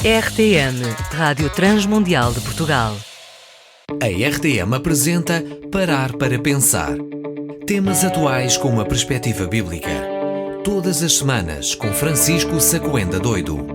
RTM, Rádio Transmundial de Portugal. A RTM apresenta Parar para Pensar. Temas atuais com uma perspectiva bíblica. Todas as semanas com Francisco Sacoenda Doido.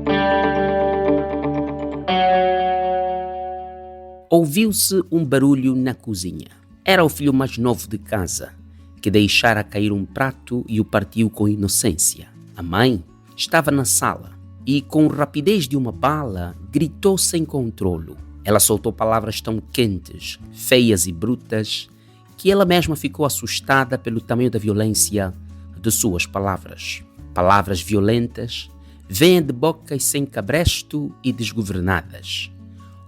Ouviu-se um barulho na cozinha. Era o filho mais novo de casa, que deixara cair um prato e o partiu com inocência. A mãe estava na sala e, com rapidez de uma bala, gritou sem controlo. Ela soltou palavras tão quentes, feias e brutas, que ela mesma ficou assustada pelo tamanho da violência de suas palavras. Palavras violentas vêm de bocas sem cabresto e desgovernadas.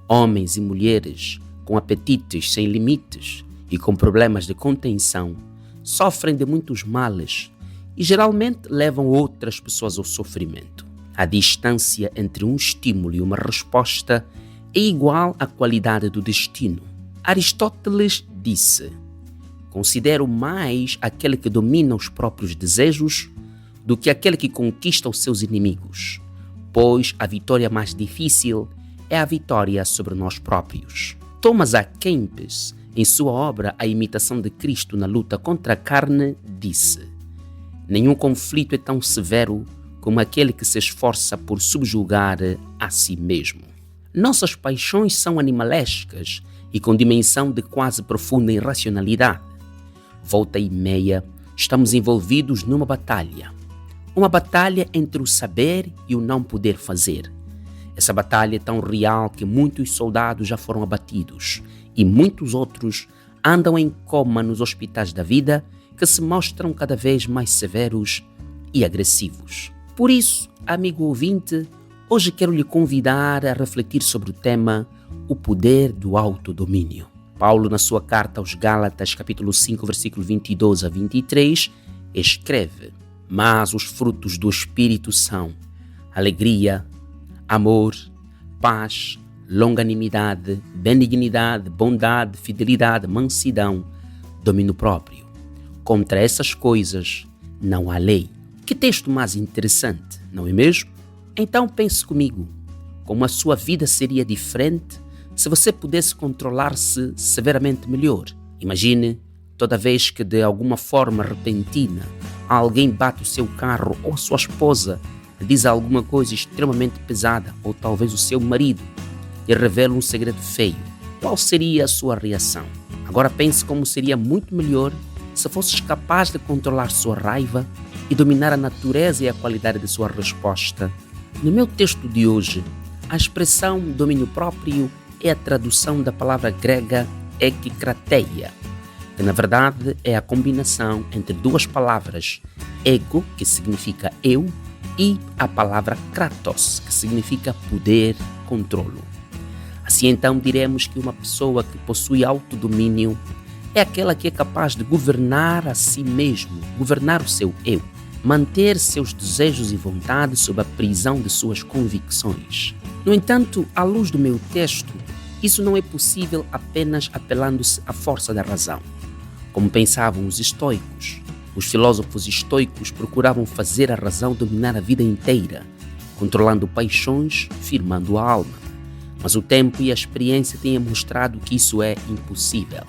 Homens e mulheres com apetites sem limites e com problemas de contenção sofrem de muitos males e geralmente levam outras pessoas ao sofrimento. A distância entre um estímulo e uma resposta é igual à qualidade do destino. Aristóteles disse: considero mais aquele que domina os próprios desejos do que aquele que conquista os seus inimigos, pois a vitória mais difícil é a vitória sobre nós próprios. Thomas A. Kempis, em sua obra A Imitação de Cristo na Luta contra a Carne, disse: nenhum conflito é tão severo como aquele que se esforça por subjugar a si mesmo. Nossas paixões são animalescas e com dimensão de quase profunda irracionalidade. Volta e meia, estamos envolvidos numa batalha. Uma batalha entre o saber e o não poder fazer. Essa batalha é tão real que muitos soldados já foram abatidos e muitos outros andam em coma nos hospitais da vida, que se mostram cada vez mais severos e agressivos. Por isso, amigo ouvinte, hoje quero lhe convidar a refletir sobre o tema o poder do autodomínio. Paulo, na sua carta aos Gálatas, capítulo 5, versículo 22 a 23, escreve: mas os frutos do Espírito são alegria, amor, paz, longanimidade, benignidade, bondade, fidelidade, mansidão, domínio próprio. Contra essas coisas não há lei. Que texto mais interessante, não é mesmo? Então pense comigo, como a sua vida seria diferente se você pudesse controlar-se severamente melhor. Imagine, toda vez que de alguma forma repentina alguém bate o seu carro ou a sua esposa diz alguma coisa extremamente pesada, ou talvez o seu marido, e revela um segredo feio. Qual seria a sua reação? Agora pense como seria muito melhor se fosses capaz de controlar sua raiva e dominar a natureza e a qualidade de sua resposta. No meu texto de hoje, a expressão domínio próprio é a tradução da palavra grega ekikrateia, que na verdade é a combinação entre duas palavras, ego, que significa eu, e a palavra kratos, que significa poder, controlo. Assim então diremos que uma pessoa que possui autodomínio é aquela que é capaz de governar a si mesmo, governar o seu eu, manter seus desejos e vontades sob a prisão de suas convicções. No entanto, à luz do meu texto, isso não é possível apenas apelando-se à força da razão, como pensavam os estoicos. Os filósofos estoicos procuravam fazer a razão dominar a vida inteira, controlando paixões, firmando a alma. Mas o tempo e a experiência têm mostrado que isso é impossível.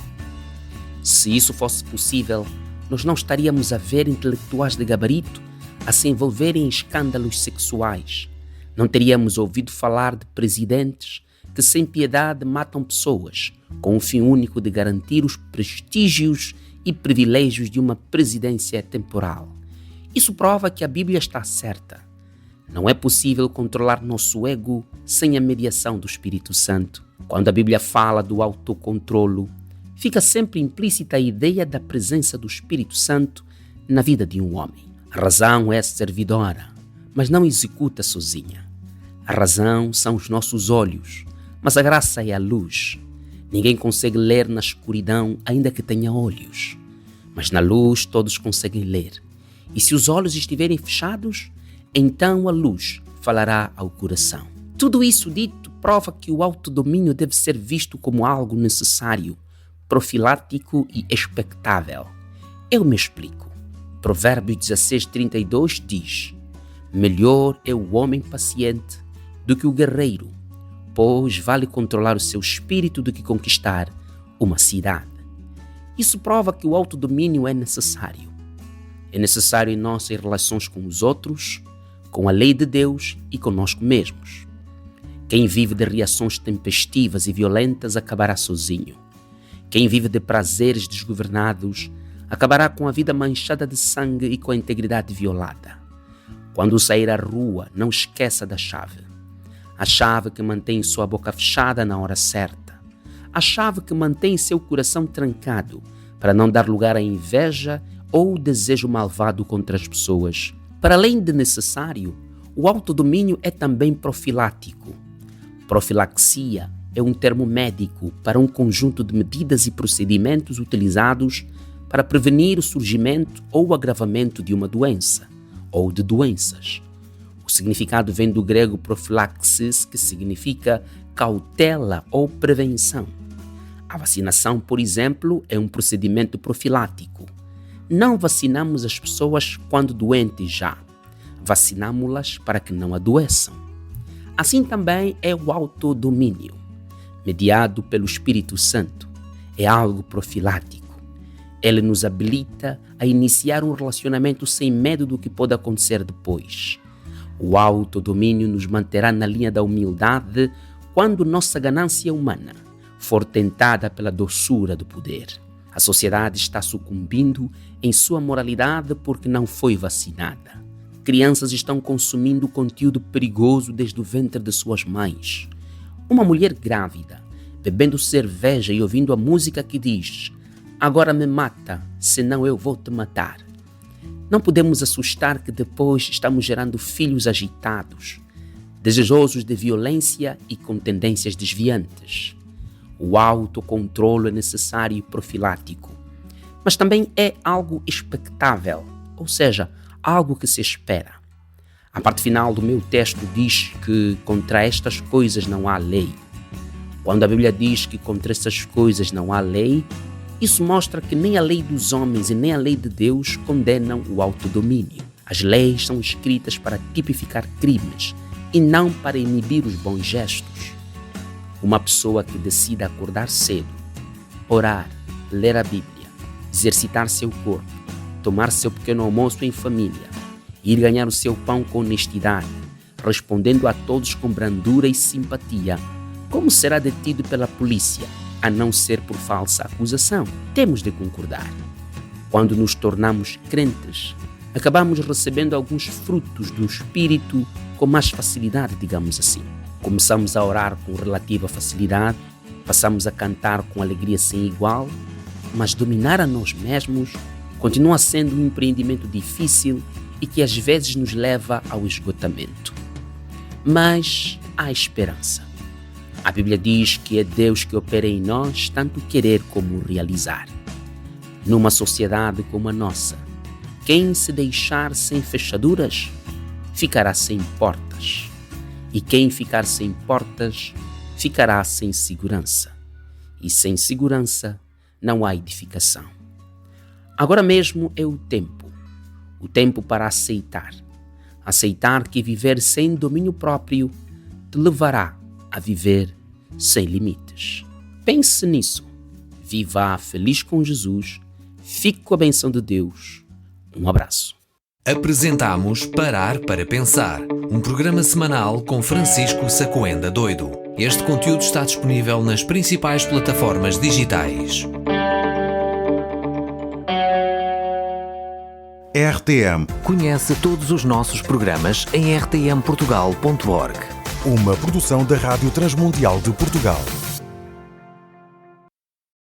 Se isso fosse possível, nós não estaríamos a ver intelectuais de gabarito a se envolverem em escândalos sexuais. Não teríamos ouvido falar de presidentes que sem piedade matam pessoas, com o fim único de garantir os prestígios e privilégios de uma presidência temporal. Isso prova que a Bíblia está certa. Não é possível controlar nosso ego sem a mediação do Espírito Santo. Quando a Bíblia fala do autocontrolo, fica sempre implícita a ideia da presença do Espírito Santo na vida de um homem. A razão é servidora, mas não executa sozinha. A razão são os nossos olhos, mas a graça é a luz. Ninguém consegue ler na escuridão, ainda que tenha olhos. Mas na luz todos conseguem ler. E se os olhos estiverem fechados, então a luz falará ao coração. Tudo isso dito prova que o autodomínio deve ser visto como algo necessário, profilático e expectável. Eu me explico. Provérbios 16:32 diz: melhor é o homem paciente do que o guerreiro, pois vale controlar o seu espírito do que conquistar uma cidade. Isso prova que o autodomínio é necessário. É necessário em nossas relações com os outros, com a lei de Deus e conosco mesmos. Quem vive de reações tempestivas e violentas acabará sozinho. Quem vive de prazeres desgovernados acabará com a vida manchada de sangue e com a integridade violada. Quando sair à rua, não esqueça da chave. A chave que mantém sua boca fechada na hora certa. A chave que mantém seu coração trancado para não dar lugar à inveja ou desejo malvado contra as pessoas. Para além de necessário, o autodomínio é também profilático. Profilaxia é um termo médico para um conjunto de medidas e procedimentos utilizados para prevenir o surgimento ou o agravamento de uma doença ou de doenças. O significado vem do grego profilaxis, que significa cautela ou prevenção. A vacinação, por exemplo, é um procedimento profilático. Não vacinamos as pessoas quando doentes já. Vacinamos-las para que não adoeçam. Assim também é o autodomínio, mediado pelo Espírito Santo. É algo profilático. Ele nos habilita a iniciar um relacionamento sem medo do que pode acontecer depois. O autodomínio nos manterá na linha da humildade quando nossa ganância humana for tentada pela doçura do poder. A sociedade está sucumbindo em sua moralidade porque não foi vacinada. Crianças estão consumindo conteúdo perigoso desde o ventre de suas mães. Uma mulher grávida, bebendo cerveja e ouvindo a música que diz: "Agora me mata, senão eu vou te matar." Não podemos assustar que depois estamos gerando filhos agitados, desejosos de violência e com tendências desviantes. O autocontrole é necessário e profilático, mas também é algo expectável, ou seja, algo que se espera. A parte final do meu texto diz que contra estas coisas não há lei. Quando a Bíblia diz que contra essas coisas não há lei, isso mostra que nem a lei dos homens e nem a lei de Deus condenam o autodomínio. As leis são escritas para tipificar crimes e não para inibir os bons gestos. Uma pessoa que decida acordar cedo, orar, ler a Bíblia, exercitar seu corpo, tomar seu pequeno almoço em família, ir ganhar o seu pão com honestidade, respondendo a todos com brandura e simpatia, como será detido pela polícia, a não ser por falsa acusação? Temos de concordar. Quando nos tornamos crentes, acabamos recebendo alguns frutos do Espírito com mais facilidade, digamos assim. Começamos a orar com relativa facilidade, passamos a cantar com alegria sem igual, mas dominar a nós mesmos continua sendo um empreendimento difícil e que às vezes nos leva ao esgotamento. Mas há esperança. A Bíblia diz que é Deus que opera em nós tanto querer como realizar. Numa sociedade como a nossa, quem se deixar sem fechaduras, ficará sem portas. E quem ficar sem portas, ficará sem segurança. E sem segurança, não há edificação. Agora mesmo é o tempo para aceitar. Aceitar que viver sem domínio próprio te levará a viver sem limites. Pense nisso. Viva feliz com Jesus. Fique com a bênção de Deus. Um abraço. Apresentamos Parar para Pensar, um programa semanal com Francisco Sacoenda Doido. Este conteúdo está disponível nas principais plataformas digitais. RTM. Conhece todos os nossos programas em rtmportugal.org. Uma produção da Rádio Transmundial de Portugal.